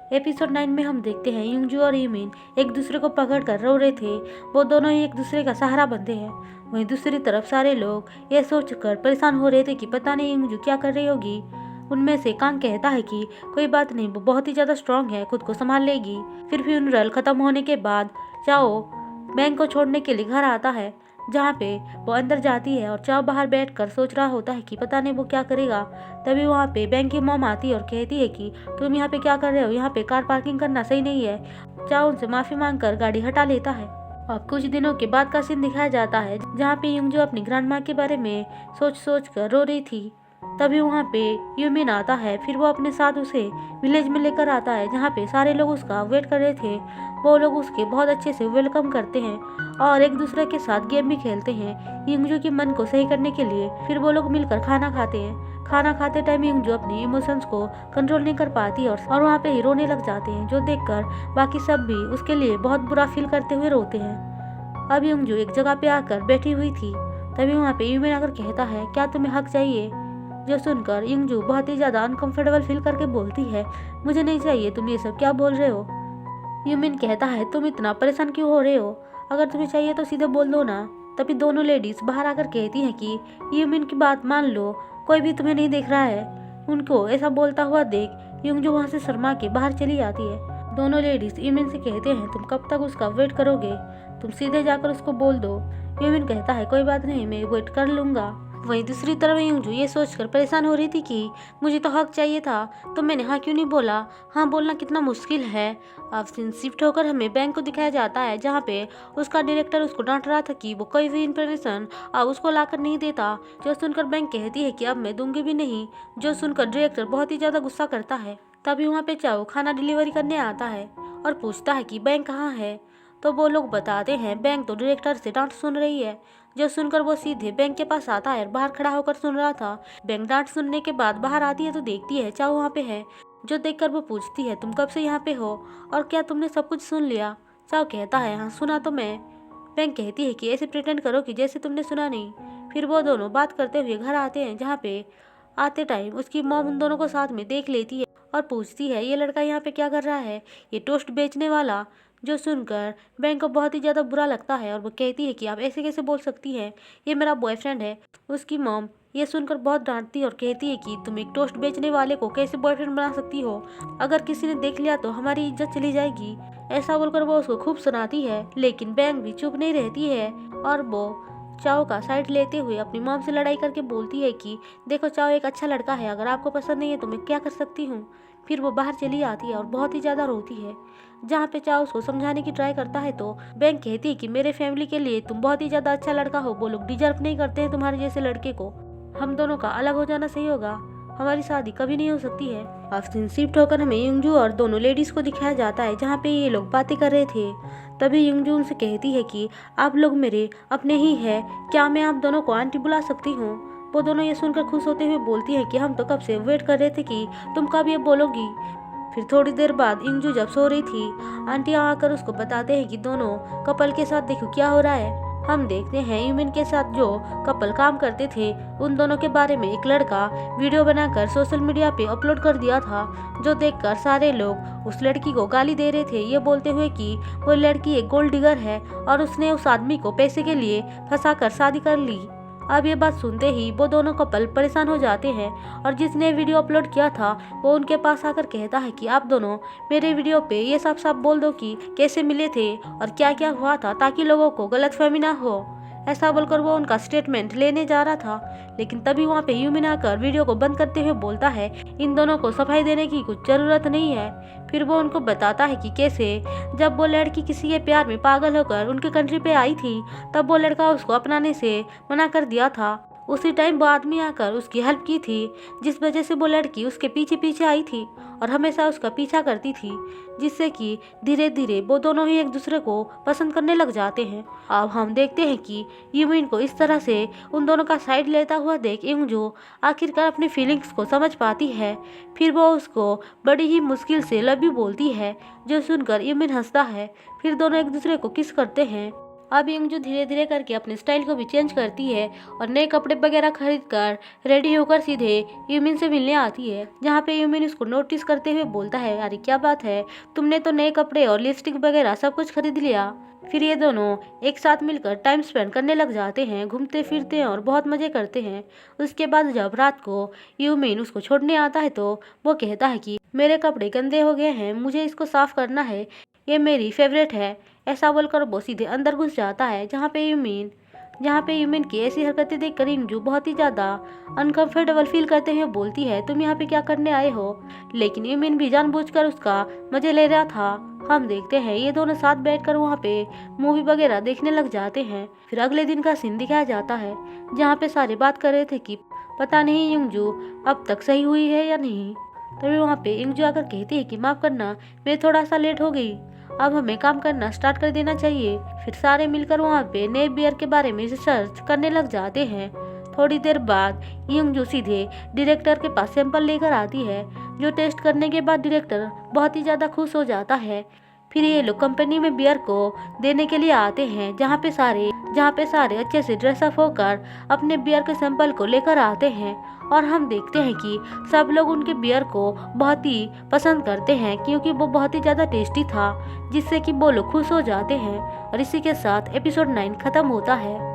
Episode 9 में हम देखते हैं युंगजू और यूमिन एक दूसरे को पकड़कर रो रहे थे। वो दोनों ही एक दूसरे का सहारा बनते हैं। वहीं दूसरी तरफ सारे लोग ये सोचकर परेशान हो रहे थे कि पता नहीं युंगजू क्या कर रही होगी। उनमें से कांग कहता है कि कोई बात नहीं, वो बहुत ही ज़्यादा स्ट्रांग है, खुद को संभाल लेगी। फिर फ्यूनरल खत्म होने के बाद चाओ बैंक को छोड़ने के लिए घर आता है, जहाँ पे वो अंदर जाती है और चाओ बाहर बैठकर सोच रहा होता है कि पता नहीं वो क्या करेगा। तभी वहाँ पे बैंक की मॉम आती है और कहती है कि तुम यहाँ पे क्या कर रहे हो, यहाँ पे कार पार्किंग करना सही नहीं है। चाओ उनसे माफ़ी मांगकर गाड़ी हटा लेता है। अब कुछ दिनों के बाद का सीन दिखाया जाता है, जहाँ पे युंगजू अपनी ग्रैंड माँ के बारे में सोच कर रो रही थी। तभी वहाँ पे यूमिन आता है। फिर वो अपने साथ उसे विलेज में लेकर आता है, जहाँ पे सारे लोग उसका वेट कर रहे थे। वो लोग उसके बहुत अच्छे से वेलकम करते हैं और एक दूसरे के साथ गेम भी खेलते हैं युंगजू के मन को सही करने के लिए। फिर वो लोग मिलकर खाना खाते हैं। खाना खाते टाइम युंगजू अपने इमोशंस को कंट्रोल नहीं कर पाती और वहाँ पे ही रोने लग जाते हैं, जो देखकर बाकी सब भी उसके लिए बहुत बुरा फील करते हुए रोते हैं। अब युंगजू एक जगह पे आकर बैठी हुई थी। तभी वहाँ पे यूमिन आकर कहता है, क्या तुम्हें हक चाहिए? जो सुनकर युंगजू बहुत ही ज़्यादा अनकंफर्टेबल फील करके बोलती है, मुझे नहीं चाहिए, तुम ये सब क्या बोल रहे हो? यूमिन कहता है, तुम इतना परेशान क्यों हो रहे हो? अगर तुम्हें चाहिए तो सीधे बोल दो ना। तभी दोनों लेडीज बाहर आकर कहती हैं कि यूमिन की बात मान लो, कोई भी तुम्हें नहीं देख रहा है। उनको ऐसा बोलता हुआ देख युंगजू वहाँ से शर्मा के बाहर चली जाती है। दोनों लेडीज यूमिन से कहते हैं, तुम कब तक उसका वेट करोगे, तुम सीधे जाकर उसको बोल दो। यूमिन कहता है, कोई बात नहीं, मैं वेट कर लूँगा। वहीं दूसरी तरफ युंगजू ये सोचकर परेशान हो रही थी कि मुझे तो हक चाहिए था, तो मैंने हाँ क्यों नहीं बोला। हाँ बोलना कितना मुश्किल है। अब सीन शिफ्ट होकर हमें बैंक को दिखाया जाता है, जहाँ पे उसका डायरेक्टर उसको डांट रहा था कि वो कोई भी इन्फॉर्मेशन अब उसको लाकर नहीं देता। जो सुनकर बैंक कहती है कि अब मैं दूंगी भी नहीं। जो सुनकर डायरेक्टर बहुत ही ज़्यादा गुस्सा करता है। तभी वहाँ पे चाओ खाना डिलीवरी करने आता है और पूछता है कि बैंक कहाँ है। तो वो लोग बताते हैं, बैंक तो डायरेक्टर से डांट सुन रही है। जो सुनकर वो सीधे बैंक के पास आता है और बाहर खड़ा होकर सुन रहा था। बैंक डांट सुनने के बाद बाहर आती है तो देखती है चाओ वहाँ पे है। जो देखकर वो पूछती है, तुम कब से यहाँ पे हो और क्या तुमने सब कुछ सुन लिया? चाओ कहता है, हाँ सुना तो मैं। बैंक कहती है कि ऐसे प्रिटेंड करो कि जैसे तुमने सुना नहीं। फिर वो दोनों बात करते हुए घर आते हैं, जहाँ पे आते टाइम उसकी मॉम उन दोनों को साथ में देख लेती है और पूछती है, ये लड़का यहाँ पे क्या कर रहा है, ये टोस्ट बेचने वाला। जो सुनकर बैंक को बहुत ही ज़्यादा बुरा लगता है और वो कहती है कि आप ऐसे कैसे बोल सकती हैं, ये मेरा बॉयफ्रेंड है। उसकी मॉम ये सुनकर बहुत डांटती है और कहती है कि तुम एक टोस्ट बेचने वाले को कैसे बॉयफ्रेंड बना सकती हो, अगर किसी ने देख लिया तो हमारी इज्जत चली जाएगी। ऐसा बोलकर वो उसको खूब सुनाती है, लेकिन बैंक भी चुप नहीं रहती है और वो चाओ का साइड लेते हुए अपनी मॉम से लड़ाई करके बोलती है कि देखो चाओ एक अच्छा लड़का है, अगर आपको पसंद नहीं है तो मैं क्या कर सकती हूँ। फिर वो बाहर चली आती है और बहुत ही ज़्यादा रोती है। जहाँ पे चाओ उसको समझाने की ट्राई करता है तो बैंक कहती है कि मेरे फैमिली के लिए तुम बहुत ही ज़्यादा अच्छा लड़का हो, वो लोग डिजर्व नहीं करते हैं तुम्हारे जैसे लड़के को। हम दोनों का अलग हो जाना सही होगा, हमारी शादी कभी नहीं हो सकती है। अब सीन शिफ्ट होकर हमें युंगजू और दोनों लेडीज को दिखाया जाता है, जहाँ पे ये लोग बातें कर रहे थे। तभी युंगजू उनसे कहती है कि आप लोग मेरे अपने ही है, क्या मैं आप दोनों को आंटी बुला सकती हूँ? वो दोनों ये सुनकर खुश होते हुए बोलती हैं कि हम तो कब से वेट कर रहे थे कि तुम कब ये बोलोगी। फिर थोड़ी देर बाद युंगजू जब सो रही थी, आंटी आकर उसको बताते हैं कि दोनों कपल के साथ देखो क्या हो रहा है। हम देखते हैं यूमिन के साथ जो कपल काम करते थे, उन दोनों के बारे में एक लड़का वीडियो बनाकर सोशल मीडिया पे अपलोड कर दिया था, जो देखकर सारे लोग उस लड़की को गाली दे रहे थे, ये बोलते हुए कि वो लड़की एक गोल्ड डिगर है और उसने उस आदमी को पैसे के लिए फंसाकर शादी कर ली। अब ये बात सुनते ही वो दोनों कपल परेशान हो जाते हैं और जिसने वीडियो अपलोड किया था वो उनके पास आकर कहता है कि आप दोनों मेरे वीडियो पे ये साफ साफ बोल दो कि कैसे मिले थे और क्या क्या हुआ था, ताकि लोगों को गलतफहमी ना हो। ऐसा बोलकर वो उनका स्टेटमेंट लेने जा रहा था, लेकिन तभी वहाँ पे यूमिन आकर वीडियो को बंद करते हुए बोलता है, इन दोनों को सफाई देने की कुछ ज़रूरत नहीं है। फिर वो उनको बताता है कि कैसे जब वो लड़की किसी के प्यार में पागल होकर उनके कंट्री पे आई थी, तब वो लड़का उसको अपनाने से मना कर दिया था। उसी टाइम वो आदमी आकर उसकी हेल्प की थी, जिस वजह से वो लड़की उसके पीछे पीछे आई थी और हमेशा उसका पीछा करती थी, जिससे कि धीरे धीरे वो दोनों ही एक दूसरे को पसंद करने लग जाते हैं। अब हम देखते हैं कि यूमिन को इस तरह से उन दोनों का साइड लेता हुआ देख युंगजू आखिरकार अपनी फीलिंग्स को समझ पाती है। फिर वो उसको बड़ी ही मुश्किल से लव यू बोलती है, जो सुनकर यूमिन हंसता है। फिर दोनों एक दूसरे को किस करते हैं। अब युंगजू धीरे धीरे करके अपने स्टाइल को भी चेंज करती है और नए कपड़े वगैरह खरीद कर रेडी होकर सीधे यूमिन से मिलने आती है, जहाँ पे यूमिन उसको नोटिस करते हुए बोलता है, अरे क्या बात है, तुमने तो नए कपड़े और लिपस्टिक वगैरह सब कुछ खरीद लिया। फिर ये दोनों एक साथ मिलकर टाइम स्पेंड करने लग जाते हैं, घूमते फिरते हैं और बहुत मज़े करते हैं। उसके बाद जब रात को यूमिन उसको छोड़ने आता है तो वो कहता है कि मेरे कपड़े गंदे हो गए हैं, मुझे इसको साफ करना है, ये मेरी फेवरेट है। ऐसा बोलकर वो सीधे अंदर घुस जाता है, जहाँ पे यूमिन की ऐसी हरकतें देखकर इंजू बहुत ही ज़्यादा अनकंफर्टेबल फील करते हुए बोलती है, तुम यहाँ पे क्या करने आए हो। लेकिन यूमिन भी जानबूझकर उसका मजे ले रहा था। हम देखते हैं ये दोनों साथ बैठकर वहाँ पे मूवी वगैरह देखने लग जाते हैं। फिर अगले दिन का सीन दिखाया जाता है, जहाँ पे सारे बात कर रहे थे कि पता नहीं युंगजू अब तक सही हुई है या नहीं। तभी वहाँ पे इंजू आकर कहती है कि माफ़ करना, मैं थोड़ा सा लेट हो गई, अब हमें काम करना स्टार्ट कर देना चाहिए। फिर सारे मिलकर वहाँ पे नए बियर के बारे में रिसर्च करने लग जाते हैं। थोड़ी देर बाद युंगजू सीधे डायरेक्टर के पास सैंपल लेकर आती है, जो टेस्ट करने के बाद डायरेक्टर बहुत ही ज़्यादा खुश हो जाता है। फिर ये लोग कंपनी में बियर को देने के लिए आते हैं, जहाँ पे सारे अच्छे से ड्रेसअप होकर अपने बियर के सैंपल को लेकर आते हैं। और हम देखते हैं कि सब लोग उनके बियर को बहुत ही पसंद करते हैं, क्योंकि वो बहुत ही ज़्यादा टेस्टी था, जिससे कि वो लोग खुश हो जाते हैं। और इसी के साथ एपिसोड 9 खत्म होता है।